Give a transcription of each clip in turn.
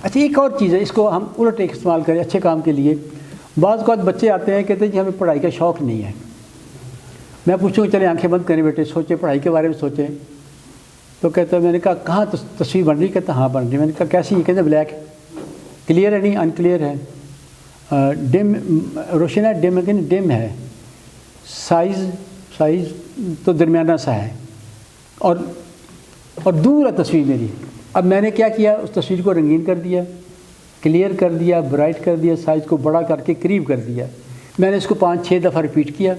اچھا ایک اور چیز ہے، اس کو ہم الٹ ایک استعمال کریں اچھے کام کے لیے. بعض اوقات بچے آتے ہیں کہتے ہیں جی ہمیں پڑھائی کا شوق نہیں ہے. میں پوچھوں چلے آنکھیں بند کریں بیٹے، سوچیں پڑھائی کے بارے میں سوچیں. تو کہتا ہے، میں نے کہا کہاں تصویر بن رہی؟ کہتا ہاں بن رہی. میں نے کہا کیسی؟ یہ کہتے ہیں بلیک. کلیئر ہے؟ نہیں، ان کلیئر ہے. ڈم روشن ہے؟ ڈم ہے کہ نہیں؟ ڈم ہے. سائز تو درمیانہ سا ہے، اور دور ہے تصویر میری. اب میں نے کیا کیا، اس تصویر کو رنگین کر دیا، کلیئر کر دیا، برائٹ کر دیا، سائز کو بڑا کر کے قریب کر دیا. میں نے اس کو 5-6 دفعہ ریپیٹ کیا،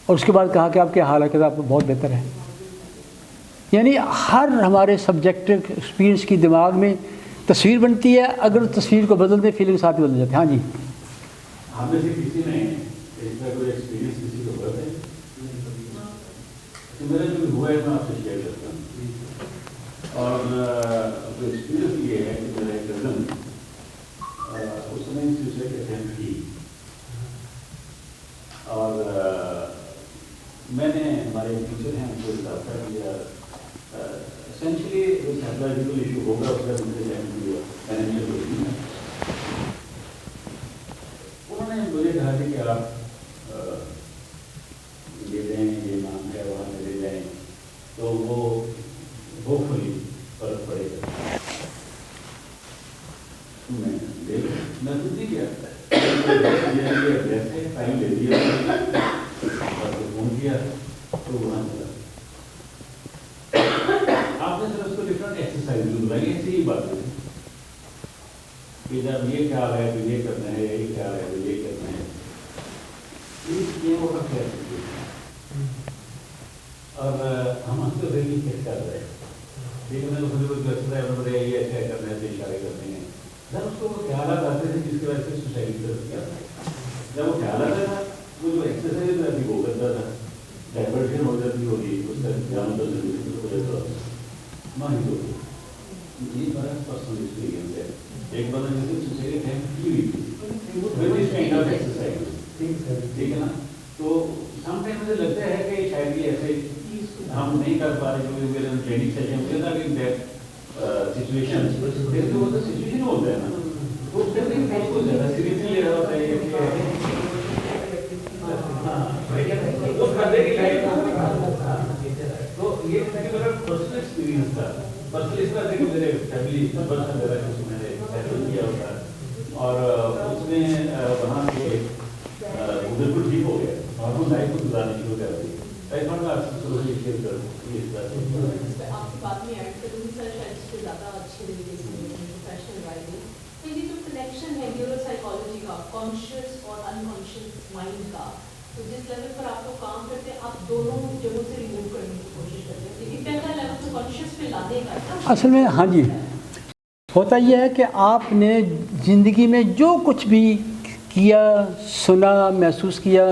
اور اس کے بعد کہا کہ آپ کے حال ہے آپ بہت بہتر ہے. یعنی ہر ہمارے سبجیکٹو ایکسپیرئنس کی دماغ میں تصویر بنتی ہے، اگر اس تصویر کو بدل دیں فیلنگ ساتھ بدل جاتے ہیں. ہاں جی، ہم میں سے کسی نے اس طرح کوئی ایکسپیرینس کسی کو ہوا ہے؟ میرا جو ہوا ہے میں آپ سے شیئر کرتا ہوں. اور ایکسپیرینس یہ ہے کہ میرا ایک کزن اس نے اس سلسلے کے اٹیمپٹ کی، اور میں نے ہمارے ٹیچر ہیں ان کو اضافہ کیا. اسینشلی سائیکولوجیکل ایشو ہوگا اس کا فائنینشیل ہوگی. انہوں نے مجھے کہا کہ آپ یہ دیں، یہ نام ہے وہاں سے لے جائیں تو وہ ہوپ فلی فرق پڑے گا. میں خود نہیں کیا ٹائم لے لیا اور فون کیا تو وہاں چلا. آپ نے سر اس کو ڈفرنٹ ایکسرسائز بتائی، ایسی ہی بات ہے کہ جب یہ خیال ہے تو یہ کرنا ہے، یہی خیال ہے تو یہ کرنا ہے. یہ وہ حق ہے اور ہم ہم تو ریلی چیک کر رہے ہیں. لیکن میں خود کو کرتا ہے بڑے یہ ایسا کرنا ہے، اشارے کرتے ہیں. جب اس کو وہ خیالات آتے تھے جس کی وجہ سے سوسائڈ کر دیا، جب وہ خیال آتا تھا وہ جو ایکسرسائز رہتی وہ کرتا تھا، ڈائیورژن ہو جاتی ہوگی اس کا دھیان ہو جاتا. یہ بڑا پرسنل ایکسپیرینس ہے. ایک بار ٹھیک ہے نا، تو سم ٹائم مجھے لگتا ہے کہ شاید یہ ایسے ہم نہیں کر پا رہے کیونکہ ہم ٹریننگ سیشن مجھے تھا کہ سچویشن سچویشن ہوتا ہے نا، تو پھر اس کو زیادہ سیریسلی لے رہا ہوتا ہے تو یہ میرا پرسنل ایکسپیرینس تھا. پرسنل اس طرح سے کہ میرے فیملی ممبر سے میرا کچھ میں نے سیٹل کیا ہوتا ہے، اور اس نے وہاں سے بالکل ٹھیک ہو گیا اور وہ لائف کو گزارنے شروع کر دی. آپ کی بات میں ایڈ کروں سر، شاید اس سے زیادہ اچھے پروفیشنل رائٹنگ. تو یہ جو کنیکشن ہے نیورو سائیکالوجی کا، کانشیس اور انکانشیس مائنڈ کا، تو جس لیول پر آپ کو کام کرتے ہیں آپ دونوں جگہوں سے ریموو کرنے کی کوشش کرتے ہیں، لیکن پہلا لیول تو کانشیس پہ لانے کا اصل میں. ہاں جی، ہوتا یہ ہے کہ آپ نے زندگی میں جو کچھ بھی کیا، سنا، محسوس کیا،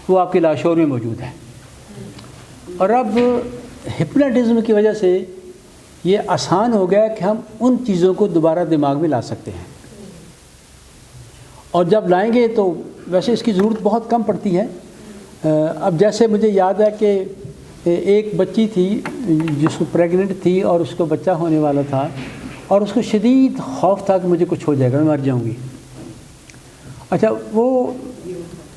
وہ آپ کے لاشعور میں موجود ہے. اور اب ہپناٹزم کی وجہ سے یہ آسان ہو گیا کہ ہم ان چیزوں کو دوبارہ دماغ میں لا سکتے ہیں. اور جب لائیں گے تو ویسے اس کی ضرورت بہت کم پڑتی ہے. اب جیسے مجھے یاد ہے کہ ایک بچی تھی جس کو پریگننٹ تھی اور اس کو بچہ ہونے والا تھا، اور اس کو شدید خوف تھا کہ مجھے کچھ ہو جائے گا، میں مر جاؤں گی. اچھا،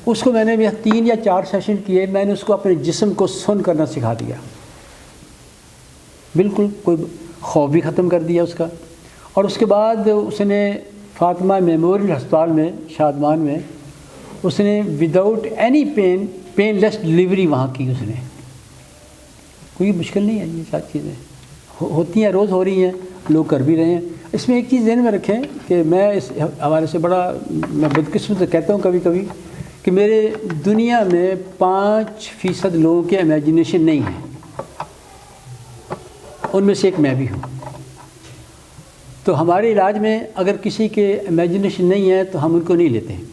اس کو میں نے 3 یا 4 سیشن کیے. میں نے اس کو اپنے جسم کو سن کرنا سکھا دیا، بالکل کوئی خوف بھی ختم کر دیا اس کا. اور اس کے بعد اس نے فاطمہ میموریل ہسپتال میں شادمان میں اس نے وداؤٹ اینی پین لیس ڈلیوری وہاں کی. اس نے کوئی مشکل نہیں ہے، یہ ساری چیزیں ہوتی ہیں، روز ہو رہی ہیں، لوگ کر بھی رہے ہیں. اس میں ایک چیز ذہن میں رکھیں کہ میں اس حوالے سے بڑا میں بدقسمت سے کہتا ہوں کبھی کبھی کہ میرے دنیا میں 5% لوگوں کے امیجنیشن نہیں ہے، ان میں سے ایک میں بھی ہوں. تو ہمارے علاج میں اگر کسی کے امیجنیشن نہیں ہے تو ہم ان کو نہیں لیتے ہیں.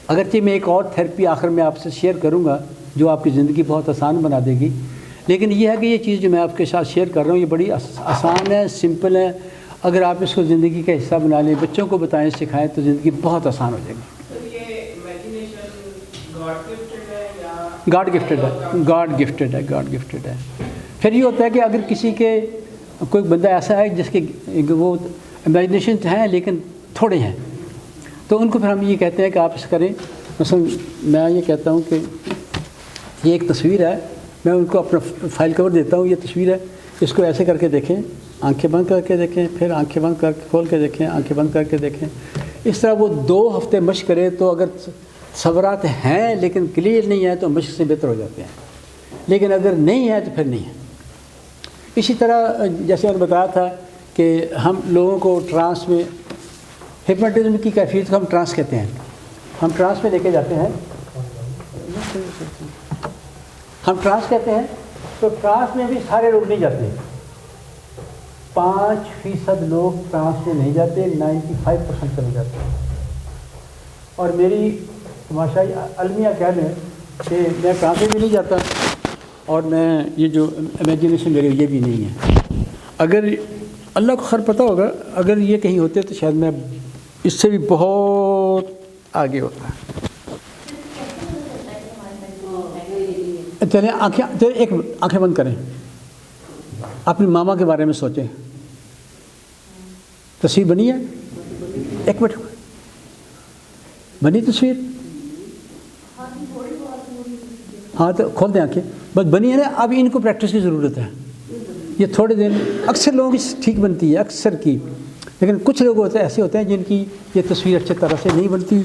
اگرچہ میں ایک اور تھیراپی آخر میں آپ سے شیئر کروں گا جو آپ کی زندگی بہت آسان بنا دے گی، لیکن یہ ہے کہ یہ چیز جو میں آپ کے ساتھ شیئر کر رہا ہوں یہ بڑی آسان ہے، سمپل ہے. اگر آپ اس کو زندگی کا حصہ بنا لیں، بچوں کو بتائیں، سکھائیں تو زندگی بہت آسان ہو جائے گی. گاڈ گفٹڈ ہے. پھر یہ ہوتا ہے کہ اگر کسی کے کوئی بندہ ایسا ہے جس کے وہ امیجنیشن ہیں لیکن تھوڑے ہیں، تو ان کو پھر ہم یہ کہتے ہیں کہ آپ اس کریں. مثلا میں یہ کہتا ہوں کہ یہ ایک تصویر ہے، میں ان کو اپنا فائل کور دیتا ہوں، یہ تصویر ہے، اس کو ایسے کر کے دیکھیں، آنکھیں بند کر کے دیکھیں، پھر آنکھیں بند کر کے کھول کے دیکھیں، آنکھیں بند کر کے دیکھیں. اس طرح وہ 2 ہفتے مشق کرے تو اگر تصورات ہیں لیکن کلیئر نہیں ہیں تو مشق سے بہتر ہو جاتے ہیں، لیکن اگر نہیں ہے تو پھر نہیں ہے. اسی طرح جیسے میں نے بتایا تھا کہ ہم لوگوں کو ٹرانس میں ہپنوٹزم کی کیفیت کو ہم ٹرانس کہتے ہیں. ہم ٹرانس میں لے کے جاتے ہیں، ہم ٹرانس کہتے ہیں. تو ٹرانس میں بھی سارے لوگ نہیں جاتے، 5% لوگ ٹرانس میں نہیں جاتے، 95% چلے جاتے ہیں. اور میری تماشائی المیہ کہہ لیں کہ میں ٹرانس میں بھی نہیں جاتا اور میں یہ جو امیجنیشن میرے یہ بھی نہیں ہے. اگر اللہ کو خیر پتہ ہوگا، اگر یہ کہیں ہوتے تو شاید میں اس سے بھی بہت آگے ہوتا. چلیں آنکھیں بند کریں، اپنی ماما کے بارے میں سوچیں. تصویر بنی ہے؟ ایک منٹ بنی تصویر؟ ہاں تو کھول دیں آنکھیں، بس بنی ہے نا. اب ان کو پریکٹس کی ضرورت ہے. یہ تھوڑے دن اکثر لوگوں کی ٹھیک بنتی ہے، اکثر کی، لیکن کچھ لوگ ایسے ہوتے ہیں جن کی یہ تصویر اچھی طرح سے نہیں بنتی.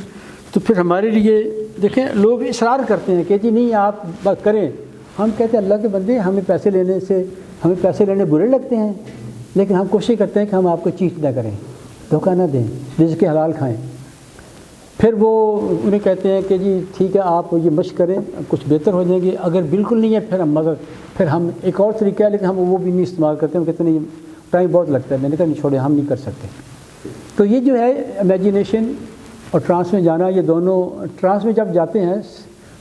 تو پھر ہمارے لیے دیکھیں لوگ اصرار کرتے ہیں کہ جی نہیں آپ بات کریں. ہم کہتے ہیں اللہ کے بندے ہمیں پیسے لینے برے لگتے ہیں، لیکن ہم کوشش کرتے ہیں کہ ہم آپ کو چیٹ نہ کریں، دھوکہ نہ دیں، رزق کے حلال کھائیں. پھر وہ انہیں کہتے ہیں کہ جی ٹھیک ہے آپ یہ مشق کریں، کچھ بہتر ہو جائیں گے. اگر بالکل نہیں ہے پھر ہم ایک اور طریقہ ہے لیکن ہم وہ بھی نہیں استعمال کرتے. ہم کہتے ہیں نہیں ٹائم بہت لگتا ہے. میں نے کہا نہیں چھوڑے، ہم نہیں کر سکتے. تو یہ جو ہے امیجنیشن اور ٹرانس میں جانا، یہ دونوں. ٹرانس میں جب جاتے ہیں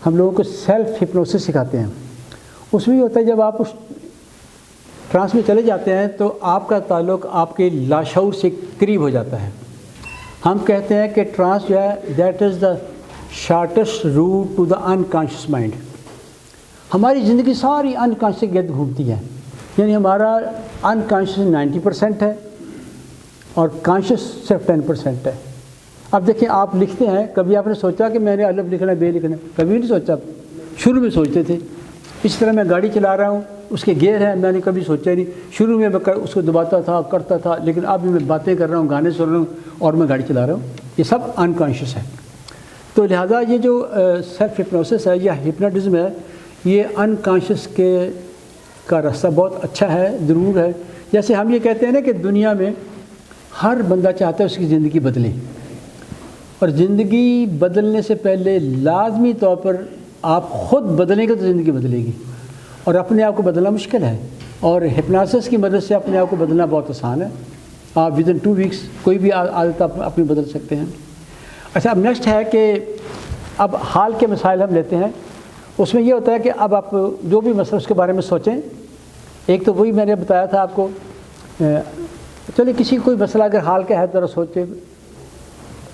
ہم لوگوں کو سیلف ہپنوسس سکھاتے ہیں. اس میں یہ ہوتا ہے جب آپ اس ٹرانس میں چلے جاتے ہیں تو آپ کا تعلق آپ کے لاشعور سے قریب ہو جاتا ہے. ہم کہتے ہیں کہ ٹرانس جو ہے that is the shortest route to the unconscious mind. ہماری زندگی ساری انکانشیس کے گرد گھومتی ہے، یعنی ہمارا انکانشیس 90% ہے اور کانشیس صرف 10% ہے. اب دیکھیں آپ لکھتے ہیں، کبھی آپ نے سوچا کہ میں نے الف لکھنا ہے بے لکھنا ہے؟ کبھی نہیں سوچا. شروع میں سوچتے تھے. اس طرح میں گاڑی چلا رہا ہوں، اس کے گیئر ہیں، میں نے کبھی سوچا نہیں. شروع میں اس کو دباتا تھا، کرتا تھا، لیکن اب میں باتیں کر رہا ہوں، گانے سن رہا ہوں اور میں گاڑی چلا رہا ہوں. یہ سب انکانشیس ہے. تو لہٰذا یہ جو سیلف ہپنوسس ہے یا ہپنوٹزم ہے، یہ انکانشیس کا راستہ بہت اچھا ہے، ضرور ہے. جیسے ہم یہ کہتے ہیں نا کہ دنیا میں ہر بندہ چاہتا ہے اس کی زندگی بدلے، اور زندگی بدلنے سے پہلے لازمی طور پر آپ خود بدلیں گے تو زندگی بدلے گی. اور اپنے آپ کو بدلنا مشکل ہے، اور ہپنوسس کی مدد سے اپنے آپ کو بدلنا بہت آسان ہے. آپ ودن 2 ویکس کوئی بھی عادت آپ اپنی بدل سکتے ہیں. اچھا اب نیکسٹ ہے کہ اب حال کے مسائل ہم لیتے ہیں. اس میں یہ ہوتا ہے کہ اب آپ جو بھی مسئلہ اس کے بارے میں سوچیں. ایک تو وہی میں نے بتایا تھا آپ کو، چلے کسی کوئی مسئلہ اگر حال کا ہے ذرا سوچے،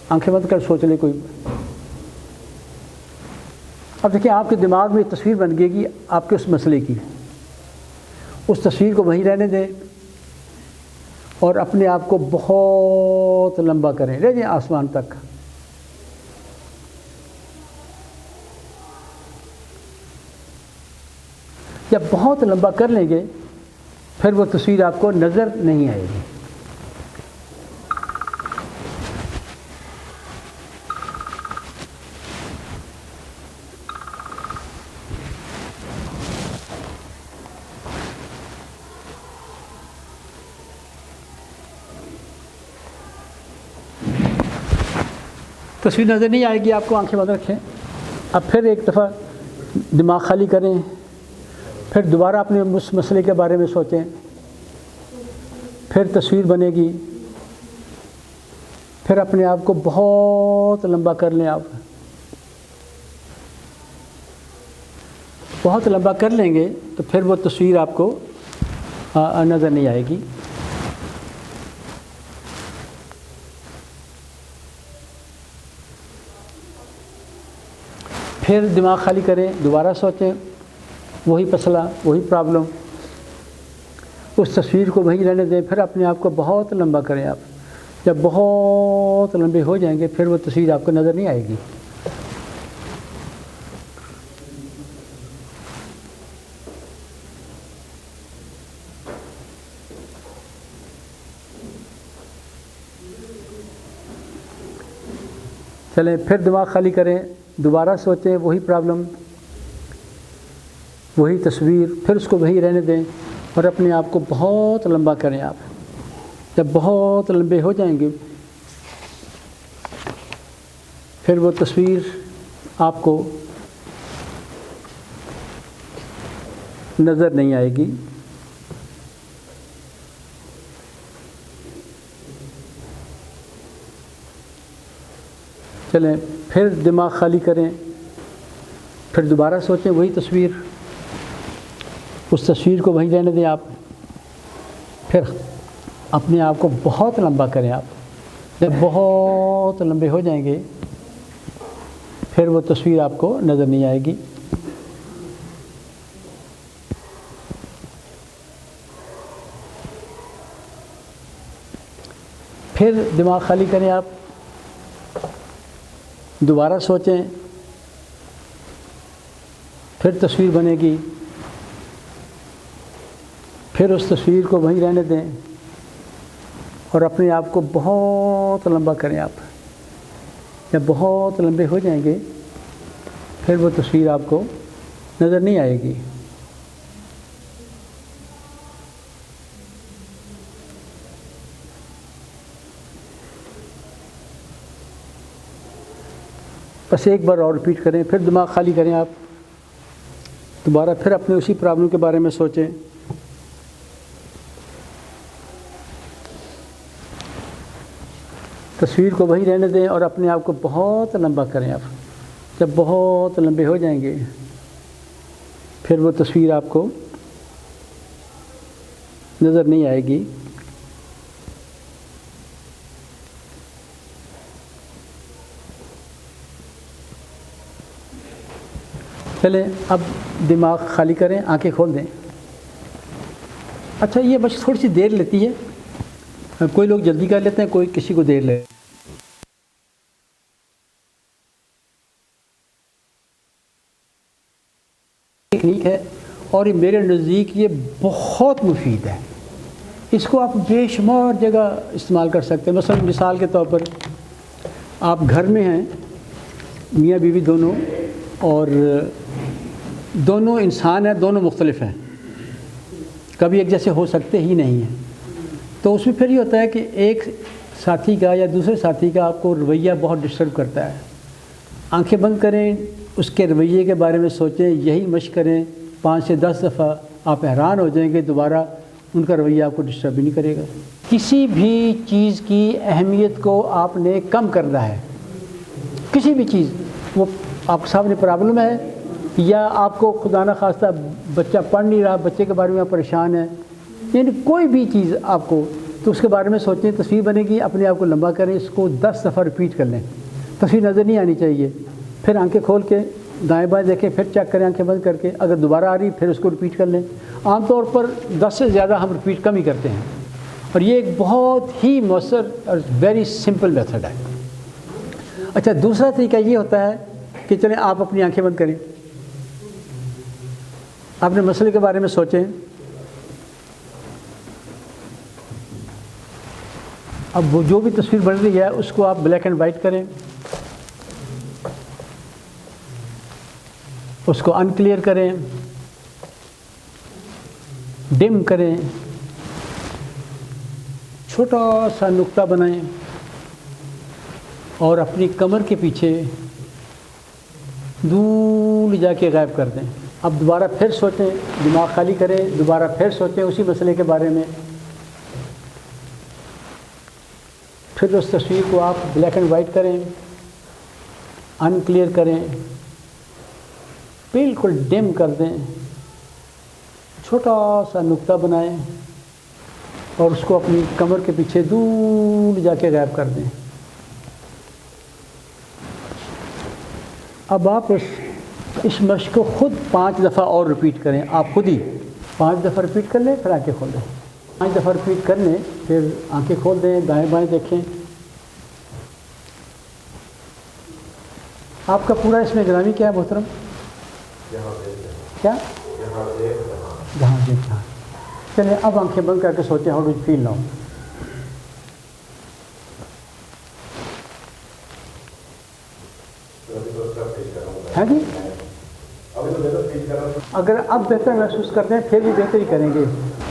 آنکھیں بند کر سوچ لے کوئی. اب دیکھیں آپ کے دماغ میں ایک تصویر بن گئے گی آپ کے اس مسئلے کی. اس تصویر کو وہیں رہنے دیں اور اپنے آپ کو بہت لمبا کریں، لے جائیں آسمان تک. جب بہت لمبا کر لیں گے پھر وہ تصویر آپ کو نظر نہیں آئے گی. تصویر نظر نہیں آئے گی آپ کو، آنکھیں بند رکھیں. اب پھر ایک دفعہ دماغ خالی کریں، پھر دوبارہ اپنے اس مسئلے کے بارے میں سوچیں. پھر تصویر بنے گی، پھر اپنے آپ کو بہت لمبا کر لیں. آپ بہت لمبا کر لیں گے تو پھر وہ تصویر آپ کو نظر نہیں آئے گی. پھر دماغ خالی کریں، دوبارہ سوچیں، وہی مسئلہ، وہی پرابلم. اس تصویر کو وہیں رہنے دیں، پھر اپنے آپ کو بہت لمبا کریں آپ. جب بہت لمبے ہو جائیں گے پھر وہ تصویر آپ کو نظر نہیں آئے گی. چلیں پھر دماغ خالی کریں، دوبارہ سوچیں وہی پرابلم، وہی تصویر، پھر اس کو وہی رہنے دیں اور اپنے آپ کو بہت لمبا کریں آپ. جب بہت لمبے ہو جائیں گے پھر وہ تصویر آپ کو نظر نہیں آئے گی. چلیں پھر دماغ خالی کریں، پھر دوبارہ سوچیں وہی تصویر، اس تصویر کو وہیں رہنے دیں آپ. پھر اپنے آپ کو بہت لمبا کریں آپ. جب بہت لمبے ہو جائیں گے پھر وہ تصویر آپ کو نظر نہیں آئے گی. پھر دماغ خالی کریں آپ، دوبارہ سوچیں، پھر تصویر بنے گی، پھر اس تصویر کو وہیں رہنے دیں اور اپنے آپ کو بہت لمبا کریں آپ. جب بہت لمبے ہو جائیں گے پھر وہ تصویر آپ کو نظر نہیں آئے گی. بس ایک بار اور ریپیٹ کریں، پھر دماغ خالی کریں آپ، دوبارہ پھر اپنے اسی پرابلم کے بارے میں سوچیں. تصویر کو وہیں رہنے دیں اور اپنے آپ کو بہت لمبا کریں آپ. جب بہت لمبے ہو جائیں گے پھر وہ تصویر آپ کو نظر نہیں آئے گی. چلیں اب دماغ خالی کریں، آنکھیں کھول دیں. اچھا یہ بس تھوڑی سی دیر لیتی ہے، کوئی لوگ جلدی کر لیتے ہیں، کوئی کسی کو دیر لے. ٹیکنیک ہے اور یہ میرے نزدیک یہ بہت مفید ہے. اس کو آپ بے شمار جگہ استعمال کر سکتے ہیں. مثلا مثال کے طور پر آپ گھر میں ہیں، میاں بیوی دونوں، اور دونوں انسان ہیں، دونوں مختلف ہیں، کبھی ایک جیسے ہو سکتے ہی نہیں ہیں. تو اس میں پھر یہ ہوتا ہے کہ ایک ساتھی کا یا دوسرے ساتھی کا آپ کو رویہ بہت ڈسٹرب کرتا ہے. آنکھیں بند کریں، اس کے رویے کے بارے میں سوچیں، یہی مشق کریں 5 سے 10 دفعہ. آپ حیران ہو جائیں گے دوبارہ ان کا رویہ آپ کو ڈسٹرب ہی نہیں کرے گا. کسی بھی چیز کی اہمیت کو آپ نے کم کرنا ہے. کسی بھی چیز، وہ آپ کے سامنے پرابلم ہے یا آپ کو خدا نہ خواستہ بچہ پڑھ نہیں رہا، بچے کے بارے میں آپ پریشان ہیں، یعنی کوئی بھی چیز آپ کو، تو اس کے بارے میں سوچیں. تصویر بنے گی، اپنے آپ کو لمبا کریں، اس کو 10 دفعہ ریپیٹ کر لیں. تصویر نظر نہیں آنی چاہیے. پھر آنکھیں کھول کے دائیں بائیں دیکھیں، پھر چیک کریں آنکھیں بند کر کے. اگر دوبارہ آ رہی پھر اس کو ریپیٹ کر لیں. عام طور پر 10 سے زیادہ ہم ریپیٹ کم ہی کرتے ہیں، اور یہ ایک بہت ہی مؤثر اور ویری سمپل میتھڈ ہے. اچھا دوسرا طریقہ یہ ہوتا ہے کہ چلیں آپ اپنی آنکھیں بند کریں، اپنے مسئلے کے بارے میں سوچیں. اب وہ جو بھی تصویر بن رہی ہے اس کو آپ بلیک اینڈ وائٹ کریں، اس کو ان کلیئر کریں، ڈم کریں، چھوٹا سا نقطہ بنائیں اور اپنی کمر کے پیچھے دور جا کے غائب کر دیں. اب دوبارہ پھر سوچیں، دماغ خالی کریں، دوبارہ پھر سوچیں اسی مسئلے کے بارے میں. پھر اس تصویر کو آپ بلیک اینڈ وائٹ کریں، ان کلیئر کریں، بالکل ڈم کر دیں، چھوٹا سا نقطہ بنائیں اور اس کو اپنی کمر کے پیچھے دور جا کے غائب کر دیں. اب آپ اس مشق کو خود 5 دفعہ اور ریپیٹ کریں. آپ خود ہی 5 دفعہ ریپیٹ کر لیں، پھر آنکھیں کھول دیں. 5 دفعہ ریپیٹ کر لیں، پھر آنکھیں کھول دیں، دائیں بائیں دیکھیں. آپ کا پورا اس میں گرامی کیا ہے محترم؟ کیا؟ جہاں دیکھ. چلیں اب آنکھیں بند کر کے سوچیں how do you feel now. ہاں جی، اگر اب بہتر محسوس کرتے ہیں پھر بھی بہتر ہی کریں گے.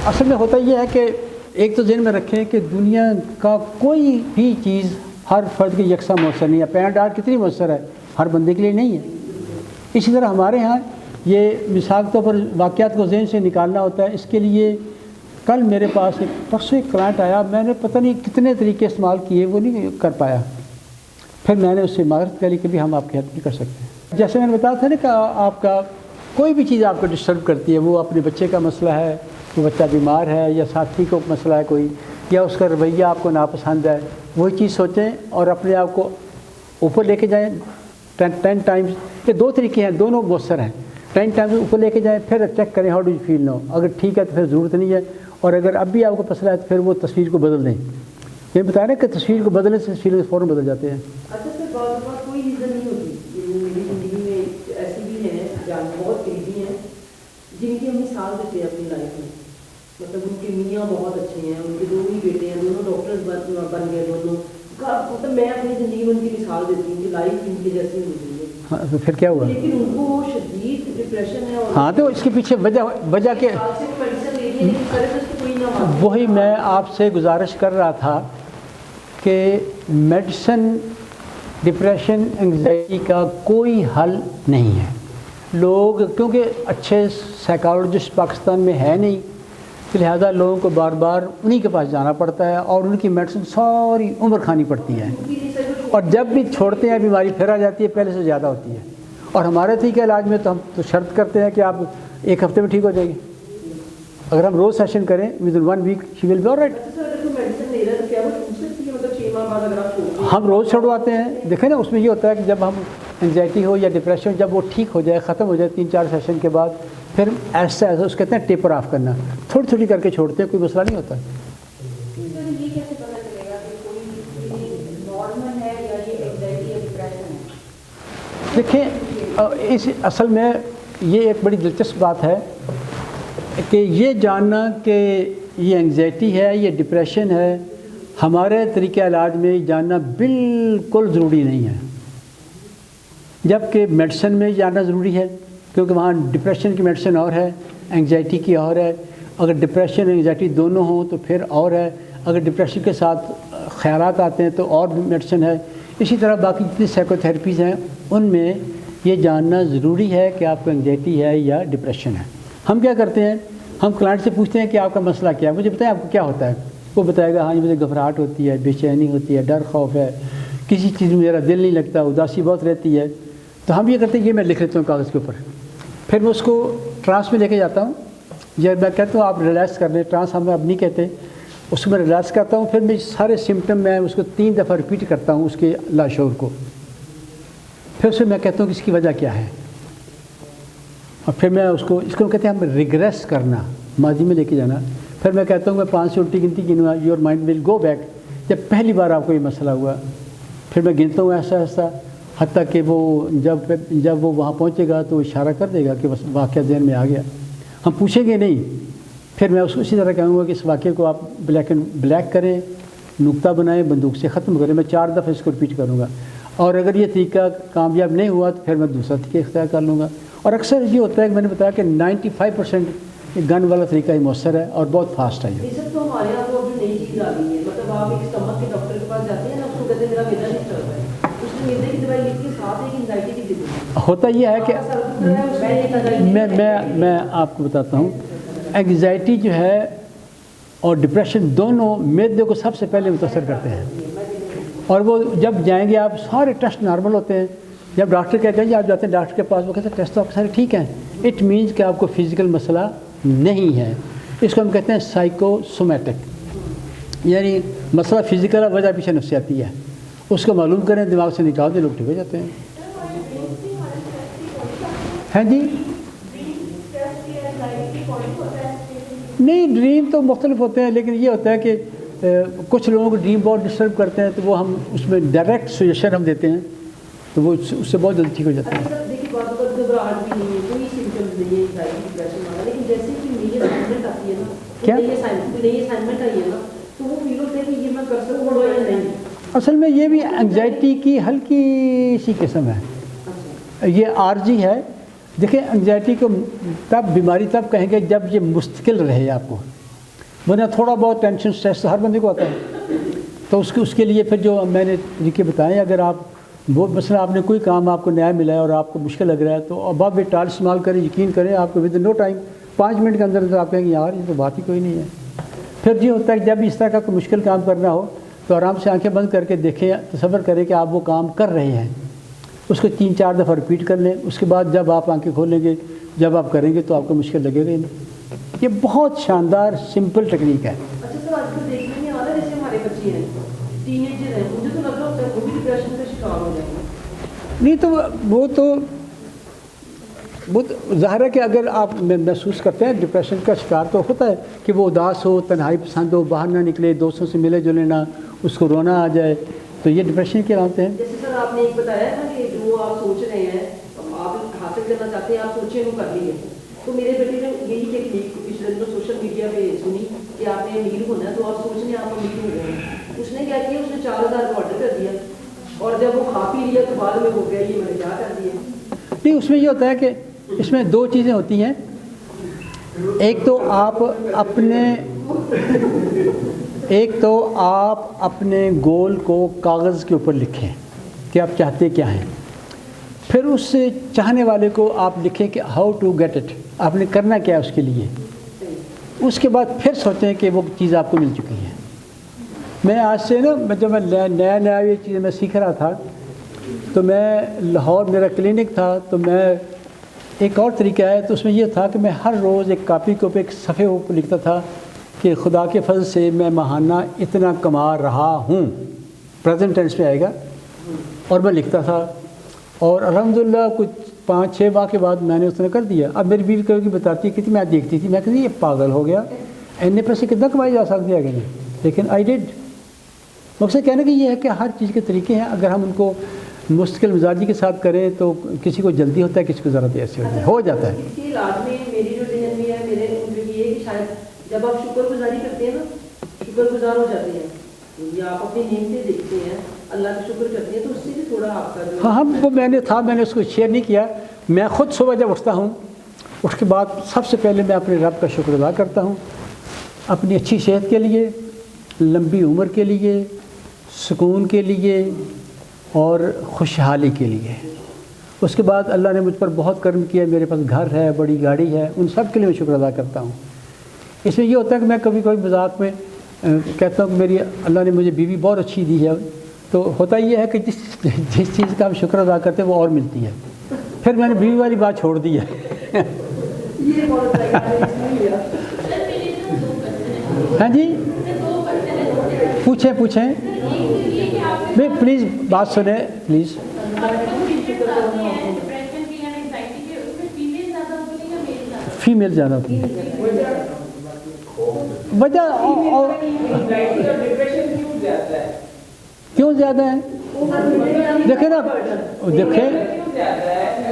اصل میں ہوتا یہ ہے کہ ایک تو ذہن میں رکھیں کہ دنیا کا کوئی بھی چیز ہر فرد کی یکساں مؤثر نہیں ہے. پیناڈول کتنی مؤثر ہے، ہر بندے کے لیے نہیں ہے. اسی طرح ہمارے ہاں یہ مثال کے طور پر واقعات کو ذہن سے نکالنا ہوتا ہے. اس کے لیے کل میرے پاس پرسوں ایک کلائنٹ آیا، میں نے پتہ نہیں کتنے طریقے استعمال کیے، وہ نہیں کر پایا. پھر میں نے اس سے معذرت کری کہ بھی ہم آپ کی ہیلپ نہیں کر سکتے. جیسے میں نے بتایا تھا نا کہ آپ کا کوئی بھی چیز آپ کو ڈسٹرب کرتی ہے، وہ اپنے بچے کا مسئلہ ہے، وہ بچہ بیمار ہے، یا ساتھی کو مسئلہ ہے کوئی، یا اس کا رویہ آپ کو ناپسند ہے، وہی چیز سوچیں اور اپنے آپ کو اوپر لے کے جائیں 10 ٹائمز. یہ 2 طریقے ہیں، دونوں مؤثر ہیں. 10 ٹائمز اوپر لے کے جائیں، پھر چیک کریں how do you feel now. اگر ٹھیک ہے تو پھر ضرورت نہیں ہے، اور اگر اب بھی آپ کو مسئلہ ہے تو پھر وہ تصویر کو بدل دیں. یہ بتایا نا کہ تصویر کو بدلنے سے تصویر فوراً بدل جاتے ہیں. اچھا سر، بعض بات کوئی ریزن نہیں ہوتی. میری زندگی میں ایسی بھی ہیں جان بہت قریبی ہیں جن کی ہم مثال دیتے ہیں اپنی لائف میں. مطلب ان کے میاں بہت اچھے ہیں، ان کے 2 ہی بیٹے ہیں، دونوں ڈاکٹرز بن گئے دونوں. مطلب میں اپنی زندگی میں ان کی مثال دیتی ہوں کہ لائف ان کی جیسی ہوتی ہے. ہاں تو پھر کیا ہوا؟ لیکن ان کو شدید ڈپریشن ہے. اور ہاں تو اس کے پیچھے وجہ کے وہی میں آپ سے گزارش کر رہا تھا کہ میڈیسن ڈپریشن انگزائٹی کا کوئی حل نہیں ہے. لوگ کیونکہ اچھے سائیکالوجسٹ پاکستان میں ہے نہیں، لہذا لوگوں کو بار بار انہی کے پاس جانا پڑتا ہے اور ان کی میڈیسن ساری عمر کھانی پڑتی ہے، اور جب بھی چھوڑتے ہیں بیماری پھر آ جاتی ہے، پہلے سے زیادہ ہوتی ہے. اور ہمارے طریقہ علاج میں تو ہم تو شرط کرتے ہیں کہ آپ 1 ہفتے میں ٹھیک ہو جائیں گے. اگر ہم روز سیشن کریں with in 1 week she will be all right. ہم روز چھڑواتے ہیں. دیکھیں نا اس میں یہ ہوتا ہے کہ جب ہم انگزائٹی ہو یا ڈپریشن جب وہ ٹھیک ہو جائے، ختم ہو جائے 3-4 سیشن کے بعد، پھر ایسا اس کہتے ہیں ٹیپر آف کرنا، تھوڑی تھوڑی کر کے چھوڑتے ہیں، کوئی مسئلہ نہیں ہوتا. دیکھیں اس اصل میں یہ ایک بڑی دلچسپ بات ہے کہ یہ جاننا کہ یہ انگزائٹی ہے، یہ ڈپریشن ہے، ہمارے طریقہ علاج میں جاننا بالکل ضروری نہیں ہے. جبکہ میڈیسن میں جاننا ضروری ہے، کیونکہ وہاں ڈپریشن کی میڈیسن اور ہے، انگزائٹی کی اور ہے. اگر ڈپریشن اور انگزائٹی دونوں ہوں تو پھر اور ہے. اگر ڈپریشن کے ساتھ خیالات آتے ہیں تو اور بھی میڈیسن ہے. اسی طرح باقی جتنی سائیکو تھراپیز ہیں ان میں یہ جاننا ضروری ہے کہ آپ کو انگزائٹی ہے یا ڈپریشن ہے. ہم کیا کرتے ہیں، ہم کلائنٹ سے پوچھتے ہیں کہ آپ کا مسئلہ کیا ہے، مجھے بتائیں آپ کو کیا ہوتا ہے. وہ بتائے گا ہاں جی مجھے گھبراہٹ ہوتی ہے، بے چینی ہوتی ہے، ڈر خوف ہے، کسی چیز میں میرا دل نہیں لگتا، اداسی بہت رہتی ہے. تو ہم یہ کرتے ہیں یہ میں لکھ لیتا ہوں کاغذ کے اوپر، پھر میں اس کو ٹرانس میں لے کے جاتا ہوں. یا میں کہتا ہوں آپ ریلیکس کر لیں، ٹرانس ہم اب نہیں کہتے، اس کو میں ریلیکس کرتا ہوں. پھر میں سارے سمٹم میں اس کو 3 دفعہ ریپیٹ کرتا ہوں اس کے لاشعور کو. پھر اسے میں کہتا ہوں کہ اس کی وجہ کیا ہے، اور پھر میں اس کو کہتے ہیں ہم ریگریس کرنا، ماضی میں لے کے جانا. پھر میں کہتا ہوں میں 5 سے الٹی گنتی گنوا، your mind will go back. جب پہلی بار آپ کو یہ مسئلہ ہوا، پھر میں گنتا ہوں ایسا ایسا، حتیٰ کہ وہ جب وہ وہاں پہنچے گا تو اشارہ کر دے گا کہ بس واقعہ ذہن میں آ گیا. ہم پوچھیں گے نہیں. پھر میں اس کو اسی طرح کہوں گا کہ اس واقعے کو آپ بلیک کریں، نقطہ بنائیں، بندوق سے ختم کریں. میں 4 دفعہ اس کو ریپیٹ کروں گا، اور اگر یہ طریقہ کامیاب نہیں ہوا تو پھر میں دوسرا طریقہ اختیار کر لوں گا. اور اکثر یہ ہوتا ہے کہ میں نے بتایا کہ 95% گن والا طریقہ ہی مؤثر ہے اور بہت فاسٹ ہے. یہ سب تو ہمارے یہاں تو ابھی نئی چیز آ گئی ہے. مطلب آپ ایک اسٹمک کے ڈاکٹر کے پاس جاتے ہیں نا، اس کو کہتے ہیں میرا میدا نہیں چل رہا ہے، اس نے میدے کی دوائی لکھ کے ساتھ ایک انزائٹی کی دی. ہوتا یہ ہے کہ میں آپ کو بتاتا ہوں، انگزائٹی جو ہے اور ڈپریشن دونوں معدے کو سب سے پہلے متاثر کرتے ہیں. اور وہ جب جائیں گے آپ سارے ٹیسٹ نارمل ہوتے ہیں. جب ڈاکٹر کہتے ہیں آپ جاتے ہیں ڈاکٹر کے پاس، وہ کہتے ہیں ٹیسٹ تو آپ سارے ٹھیک ہیں، اٹ مینس کہ آپ کو فزیکل مسئلہ نہیں ہے. اس کو ہم کہتے ہیں سائیکو سومیٹک، یعنی مسئلہ فزیکل ہے، وجہ پیچھے نفسیاتی ہے. اس کو معلوم کریں، دماغ سے نکال دیں، لوگ ٹھیک ہو جاتے ہیں. ہاں جی نہیں ڈریم تو مختلف ہوتے ہیں، لیکن یہ ہوتا ہے کہ کچھ لوگوں کو ڈریم بہت ڈسٹرب کرتے ہیں، تو وہ ہم اس میں ڈائریکٹ سجیشن ہم دیتے ہیں، تو وہ اس سے بہت جلدی ٹھیک ہو جاتا ہے۔ اچھا دیکھیے بعض اوقات گھبراہٹ بھی نہیں ہے، کوئی سمٹمز نہیں ہے انزائٹی ڈپریشن والا، لیکن جیسے کہ نئی اسائنمنٹ آتی ہے نا، کیا نئی اسائنمنٹ آئی ہے نا، تو وہ فیل ہوتا ہے کہ یہ میں کر سکوں یا نہیں۔ اصل میں یہ بھی انگزائٹی کی ہلکی سی قسم ہے، یہ عارضی ہے۔ دیکھیں انگزائٹی کو تب بیماری تب کہیں گے جب یہ مستقل رہے آپ کو، ورنہ تھوڑا بہت ٹینشن اسٹریس ہر بندے کو آتا ہے، تو اس کے لیے پھر جو میں نے طریقے بتائے، اگر آپ وہ مثلا آپ نے کوئی کام آپ کو نیا ملا ہے اور آپ کو مشکل لگ رہا ہے، تو اب آپ بھی ٹال استعمال کریں، یقین کریں آپ کو ود نو ٹائم 5 منٹ کے اندر آپ کہیں گے یار یہ تو بات ہی کوئی نہیں ہے۔ پھر یہ ہوتا ہے کہ جب اس طرح کا کوئی مشکل کام کرنا ہو تو آرام سے آنکھیں بند کر کے دیکھیں، تصور کریں کہ آپ وہ کام کر رہے ہیں، اس کو 3-4 دفعہ رپیٹ کر لیں، اس کے بعد جب آپ آنکھیں کھولیں گے، جب آپ کریں گے تو آپ کو مشکل لگے گا ہی نہیں۔ یہ بہت شاندار سمپل ٹیکنیک ہے۔ اچھا سر آج کل دیکھنے میں آ رہا ہے جیسے ہمارے بچے ہیں ٹین ایجر ہیں، مجھے تو لگ رہا ہوتا ہے وہ بھی ڈپریشن کا شکار ہو جائیں گے۔ نہیں تو وہ ظاہر ہے کہ اگر آپ محسوس کرتے ہیں ڈپریشن کا شکار تو ہوتا ہے کہ وہ اداس ہو، تنہائی پسند ہو، باہر نہ نکلے، دوستوں سے ملے جلے نہ، اس کو رونا آ جائے، تو یہ ڈپریشن کی علامتیں ہیں۔ جیسے سر آپ نے ایک بتایا تھا کہ جو آپ سوچ رہے ہیں آپ حاصل کرنا چاہتے ہیں، آپ سوچیں وہ کر لیے، تو میرے بیٹے نے یہی ٹیکنیک پچھلے دنوں سوشل میڈیا پہ سنی کہ آپ نے امیر ہونا ہے تو آپ سوچ لیں آپ امیر ہو گئے ہیں۔ اس نے کیا کیا، اس نے 4000 کا آرڈر کر دیا، اور جب وہ کھا پی لیا تو بعد میں ہو گیا یہ میں نے کیا کر دیا۔ نہیں اس میں یہ ہوتا ہے کہ اس میں 2 چیزیں ہوتی ہیں، ایک تو آپ اپنے گول کو کاغذ کے اوپر لکھیں کہ آپ چاہتے کیا ہیں، پھر اس چاہنے والے کو آپ لکھیں کہ ہاؤ ٹو گیٹ اٹ، آپ نے کرنا کیا ہے اس کے لیے، اس کے بعد پھر سوچیں کہ وہ چیز آپ کو مل چکی ہے۔ میں آج سے نا جب میں نیا یہ چیزیں میں سیکھ رہا تھا تو میں لاہور میرا کلینک تھا، تو میں ایک اور طریقہ ہے، تو اس میں یہ تھا کہ میں ہر روز ایک کاپی کے اوپر ایک صفحے اوپر لکھتا تھا کہ خدا کے فضل سے میں ماہانہ اتنا کما رہا ہوں، پریزنٹ ٹینس میں آئے گا، اور میں لکھتا تھا، اور الحمدللہ کچھ 5-6 ماہ کے بعد میں نے اس نے کر دیا۔ اب میری بیوی کبھی بتاتی ہے کہ میں دیکھتی تھی، میں کہتی یہ پاگل ہو گیا، اتنے پیسے کتنا کمائی جا سکتی ہے کہ لیکن آئی ڈیڈ۔ مقصد کہنے کا یہ ہے کہ ہر چیز کے طریقے ہیں، اگر ہم ان کو مستقل مزاجی کے ساتھ کریں تو کسی کو جلدی ہوتا ہے، کسی کو ذرا ایسے ہو جاتا ہے۔ اس کے علاج میں میری جو ذہن میں ہے، میرے جو یہ ہے کہ شاید جب آپ شکر گزاری کرتے ہیں نا، شکر گزار ہو جاتے ہیں یا آپ اپنی نعمتیں دیکھتے ہیں، اللہ کا شکر کرتے ہیں، تو اس سے بھی تھوڑا آپ کا جو ہاں وہ میں نے اس کو شیئر نہیں کیا۔ میں خود صبح جب اٹھتا ہوں، اٹھ کے بعد سب سے پہلے میں اپنے رب کا شکر ادا کرتا ہوں، اپنی اچھی صحت کے لیے، لمبی عمر کے لیے، سکون کے لیے اور خوشحالی کے لیے۔ اس کے بعد اللہ نے مجھ پر بہت کرم کیا، میرے پاس گھر ہے، بڑی گاڑی ہے، ان سب کے لیے میں شکر ادا کرتا ہوں۔ اس میں یہ ہوتا ہے کہ میں کبھی کبھی مذاق میں کہتا ہوں کہ میری اللہ نے مجھے بیوی بہت اچھی دی ہے، تو ہوتا یہ ہے کہ جس چیز کا ہم شکر ادا کرتے ہیں وہ اور ملتی ہے۔ پھر میں نے بیوی والی بات چھوڑ دی ہے۔ یہ بہت طریقہ ہے اس میں یہ سر میرے تو 2 کوشچن ہیں۔ ہاں جی سر 2 کوشچن ہیں۔ پوچھیں ایک تو یہ کہ آپ نہیں پلیز بات سنیں پلیز۔ پیریڈز آتے ہیں ڈپریشن کی یا اینگزائٹی کے، اس میں فیمیل زیادہ ہوتی ہے یا میل زیادہ ہوتی ہے؟ فیمیل زیادہ ہوتی ہے۔ وجہ کیوں زیادہ ہے؟ دیکھیں نا، دیکھیں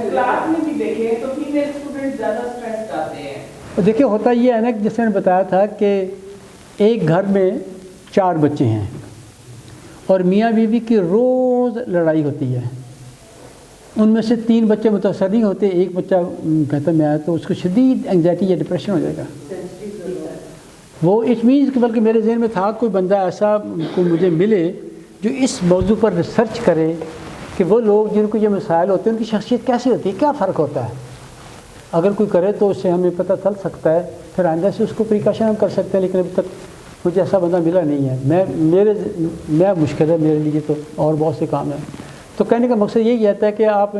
کلاس میں بھی دیکھیں تو فیمیل اسٹوڈنٹ زیادہ اسٹریس کرتے ہیں۔ دیکھیں ہوتا یہ ہے نا کہ جس میں نے بتایا تھا کہ ایک گھر میں 4 بچے ہیں اور میاں بیوی کی روز لڑائی ہوتی ہے، ان میں سے 3 بچے متاثر نہیں ہوتے، ایک بچہ کہتا میں آیا تو اس کو شدید انگزائٹی یا ڈپریشن ہو جائے گا۔ وہ اٹ مینس کہ بلکہ میرے ذہن میں تھا کوئی بندہ ایسا کو مجھے ملے جو اس موضوع پر ریسرچ کرے کہ وہ لوگ جن کو یہ مسائل ہوتے ہیں ان کی شخصیت کیسی ہوتی ہے، کیا فرق ہوتا ہے۔ اگر کوئی کرے تو اس سے ہمیں پتہ چل سکتا ہے، پھر آئندہ سے اس کو پریکاشن ہم کر سکتے ہیں، لیکن ابھی تک مجھے ایسا بندہ ملا نہیں ہے۔ میں مشکل ہے میرے لیے، تو اور بہت سے کام ہیں۔ تو کہنے کا مقصد یہی ہوتا ہے کہ آپ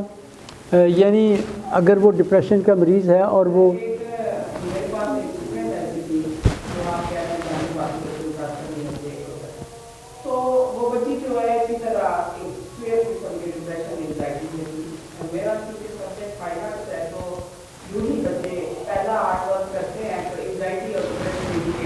یعنی اگر وہ ڈپریشن کا مریض ہے اور وہ میرے پاس ایک اسٹوڈنٹ ایسی تھی جو آپ کہہ رہے ہیں جانی بات کو شروع کرتے نہیں ہوتے، تو وہ بچی جو ہے اسی طرح فیئر قسم کے ڈپریشن انگزائٹی میں تھی۔ میرا کیونکہ سبجیکٹ فائنانس ہے تو یوں ہی بچے پہلا 8 ورک کرتے ہیں تو انگزائٹی اور ڈپریشن